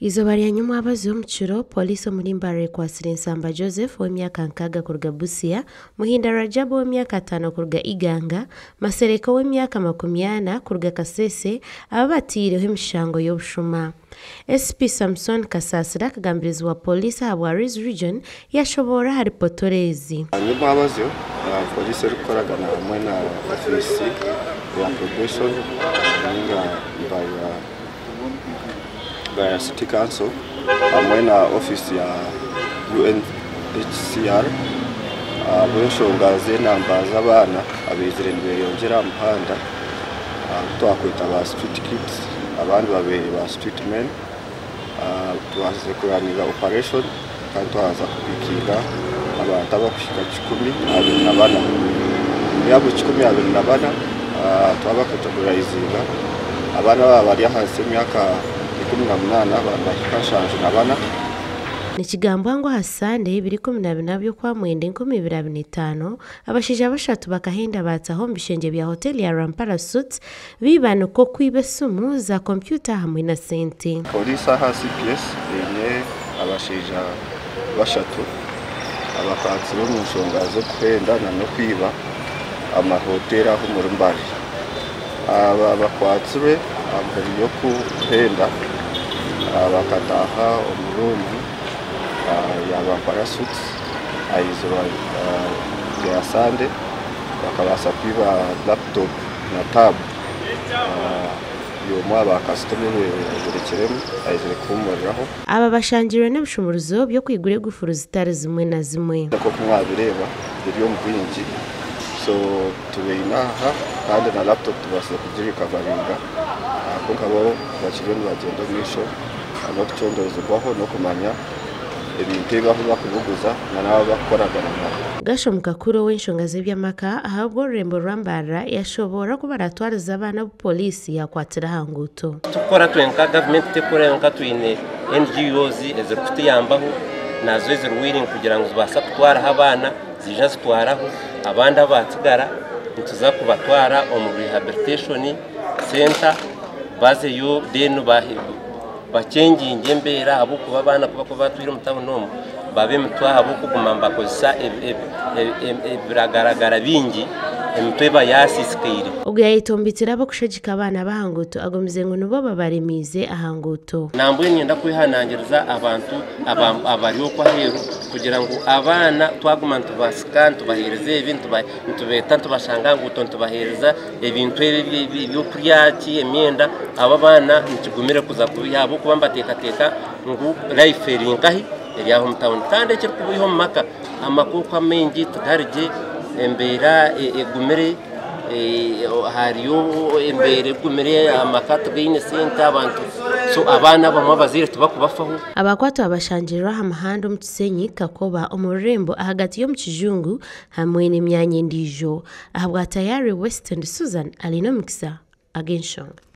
Izo bariyanyuma abazi yo mukiro polisi muri Mbare kwa Sirinsamba Joseph w'imyaka 6 kurga Busia, Muhinda Rajabu w'imyaka 5 kurga Iganga, Masereka w'imyaka 20 kurga Kasese ababatiriho imishango y'obushuma. SP Samson Kasasira kagambirizi wa polisi Habwaris Region yashobora hari potorezi. Nyuma abazi yo polisi rukoragana hamwe na ofisi ya probation by City Council hamwe na ofisi ya UNHCR bweshongaze namba z'abana abizirindwe yongera muhanda twakwita ba street kids abandi babiri ba street men tuwaze kuranira operation kandi twaza kubikinga abantu abakushika 10 abana yabo 10 abana twaba categorizinga abana bari hasi imyaka 18 bakashanje nabana ni kigambo ngo Hasande 2012 byo kwa Mwende 2025 abashije abashatu bakahenda batsaho mbishenge bya hotel ya Rampara Suits bibano ko kwibesumu za computer hamwe na sente. Polisi ha CPS yenye abashije bashatu abakatsi bo mushonga zo kwenda no kwiba amahotera ho muri Mbare aba bakwatswe ambari yo kuhenda abakataha umurundi yaba parasuits ayizo ya Sande bakabasa kwiba laptop na tab yo mwaba customer berekeremo ayizire kumuriraho aba bashangirwe n'ubushumuruzo byo kwigure gufuru zitari zimwe na zimwe ko kumwabireba byo mu kwinji so tubeinaha kandi na laptop tubase kugirika varinga ko kabo bakiriye bagenda misho no kucondorezwaho no kumanya ibintu bavuga kubuguza nabo bakoragana nabo gashomuka kuro w'inshongaze by'amaka ahabwo Rembo Rambara yashobora kubaratwariza abana polisi yakwatira hanguto tukora twenka government tekora nka twine NGOs ezerufite yambaho nazo ezerwiring kugira ngo zibasa kutwara abana zija zitwaraho abandi abatsigara ntuza kubatwara mu rehabilitation center baze yo denu bacenginge mbera abo kuba bana kuba batwire mutabono babe mutwa abo kuguma mbakoza biragaragara bingi emitwe bayasisikire ubwo yayitombitira abo kushagika abana bahanguto agomize ngo nubo babarimize ahanguto nambuye nyenda kwihanangiriza abantu abariyo kwa hero kugira ngo abana twaguma tubaskan tubahereze ibintu tubeta tubashanga nguto tubahereza ibintu byo priyaki emyenda aba bana nikigumire kuza kubiyabo kuba mbateka ngo life rinkahi eriyaho mutawon kandi cyo kubiho maka amakuko amengi tudarije embera egumire hariyo embere gumire amakatu gaine senta abantu so abana bamwe bazire tubakubafaho abakwato abashangirwa hamahando mu Kisenyi Kakoba umurembo ahagati yo mu Kijungu hamwe n'imyanya ndijo ahabwa tayari Western Susan alino mukisa agenshonga.